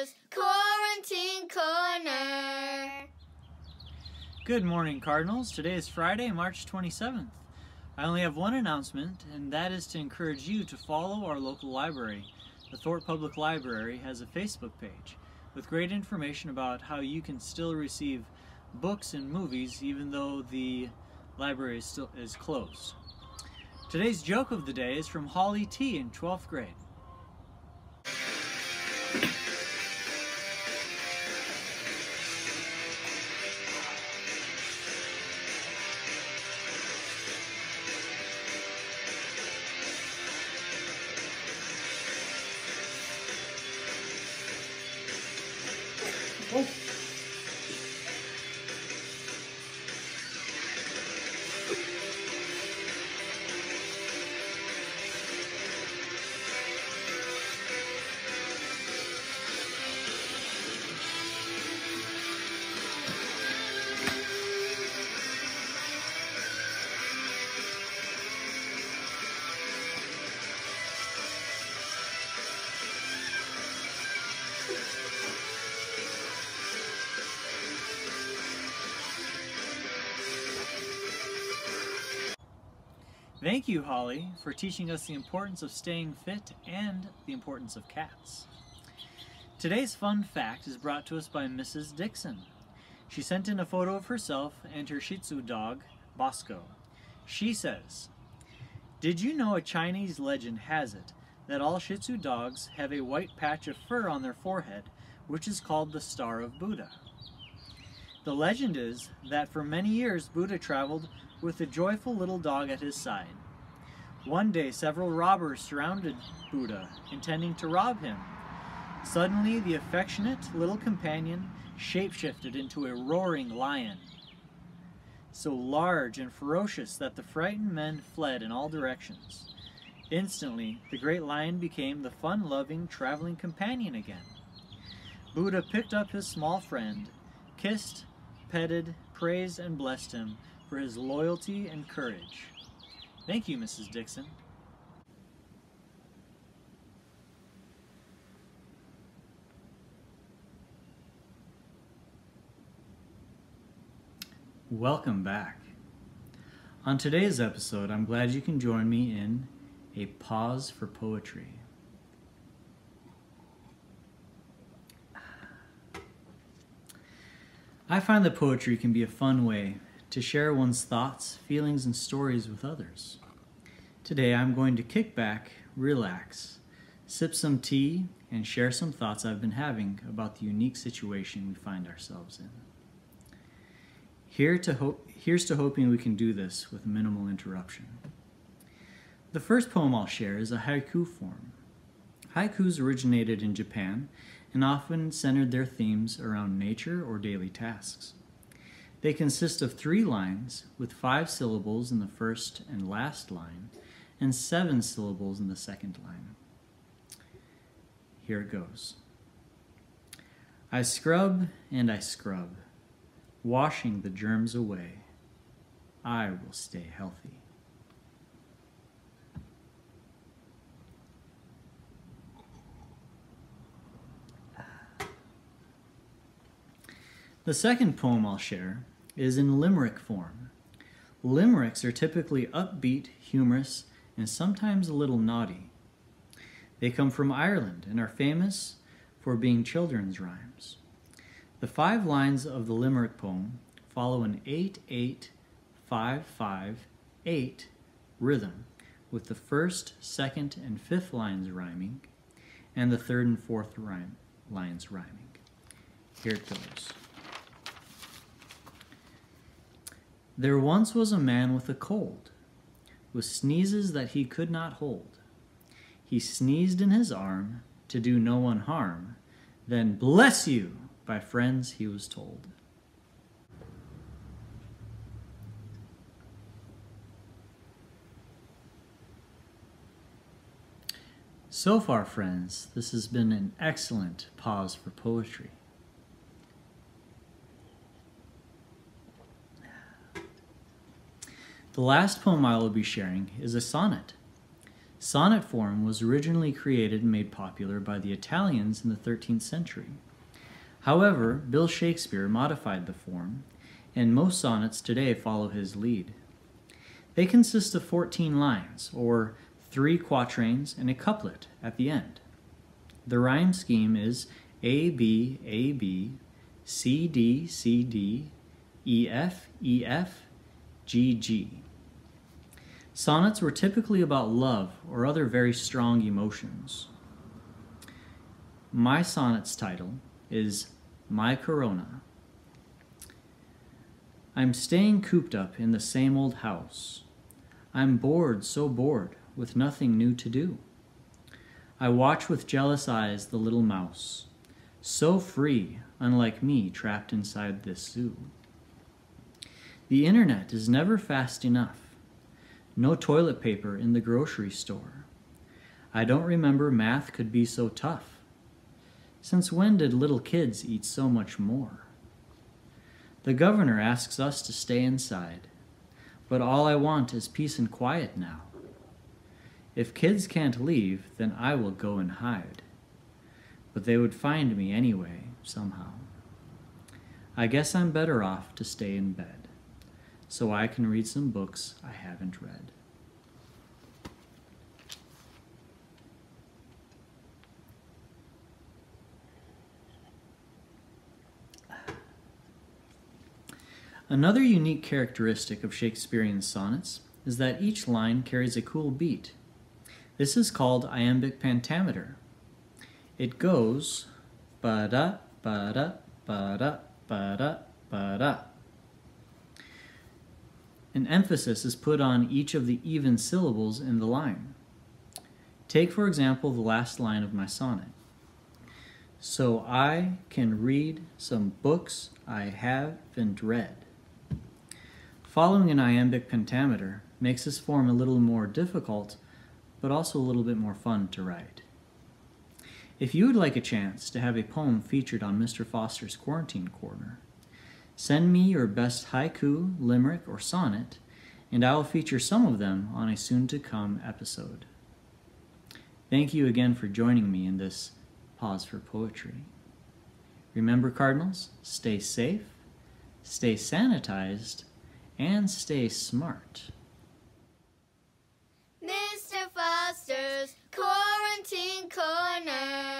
Cardinals Quarantine Corner. Good morning, Cardinals. Today is Friday, March 27th. I only have one announcement, and that is to encourage you to follow our local library. The Thorpe Public Library has a Facebook page with great information about how you can still receive books and movies even though the library is closed. Today's joke of the day is from Holly T. in 12th grade. Oh. Thank you, Holly, for teaching us the importance of staying fit and the importance of cats. Today's fun fact is brought to us by Mrs. Dixon. She sent in a photo of herself and her Shih Tzu dog, Bosco. She says, "Did you know a Chinese legend has it that all Shih Tzu dogs have a white patch of fur on their forehead, which is called the Star of Buddha? The legend is that for many years Buddha traveled with a joyful little dog at his side. One day, several robbers surrounded Buddha, intending to rob him. Suddenly, the affectionate little companion shapeshifted into a roaring lion, so large and ferocious that the frightened men fled in all directions. Instantly, the great lion became the fun-loving traveling companion again. Buddha picked up his small friend, kissed, petted, praised, and blessed him for his loyalty and courage." Thank you, Mrs. Dixon. Welcome back. On today's episode, I'm glad you can join me in a pause for poetry. I find that poetry can be a fun way to share one's thoughts, feelings, and stories with others. Today I'm going to kick back, relax, sip some tea, and share some thoughts I've been having about the unique situation we find ourselves in. Here's to hoping we can do this with minimal interruption. The first poem I'll share is a haiku form. Haikus originated in Japan and often centered their themes around nature or daily tasks. They consist of 3 lines with 5 syllables in the first and last line and 7 syllables in the second line. Here it goes. I scrub and I scrub, washing the germs away. I will stay healthy. The second poem I'll share is in limerick form. Limericks are typically upbeat, humorous, and sometimes a little naughty. They come from Ireland and are famous for being children's rhymes. The 5 lines of the limerick poem follow an 8-8-5-5-8 rhythm, with the first, second, and fifth lines rhyming, and the third and fourth lines rhyming. Here it goes. There once was a man with a cold, with sneezes that he could not hold. He sneezed in his arm to do no one harm, then bless you by friends he was told. So far, friends, this has been an excellent pause for poetry. The last poem I will be sharing is a sonnet. Sonnet form was originally created and made popular by the Italians in the 13th century. However, Bill Shakespeare modified the form, and most sonnets today follow his lead. They consist of 14 lines, or 3 quatrains and a couplet at the end. The rhyme scheme is A, B, A, B, C, D, C, D, E, F, E, F, G, G. Sonnets were typically about love or other very strong emotions. My sonnet's title is My Corona. I'm staying cooped up in the same old house. I'm bored, so bored, with nothing new to do. I watch with jealous eyes the little mouse, so free, unlike me trapped inside this zoo. The internet is never fast enough. No toilet paper in the grocery store. I don't remember math could be so tough. Since when did little kids eat so much more? The governor asks us to stay inside, but all I want is peace and quiet now. If kids can't leave, then I will go and hide. But they would find me anyway, somehow. I guess I'm better off to stay in bed, so I can read some books I haven't read. Another unique characteristic of Shakespearean sonnets is that each line carries a cool beat. This is called iambic pentameter. It goes ba-da, ba-da, ba-da, ba-da, ba-da. An emphasis is put on each of the even syllables in the line. Take, for example, the last line of my sonnet. So I can read some books I haven't read. Following an iambic pentameter makes this form a little more difficult, but also a little bit more fun to write. If you would like a chance to have a poem featured on Mr. Foster's Quarantine Corner, send me your best haiku, limerick, or sonnet, and I will feature some of them on a soon-to-come episode. Thank you again for joining me in this Pause for Poetry. Remember, Cardinals, stay safe, stay sanitized, and stay smart. Mr. Foster's Quarantine Corner.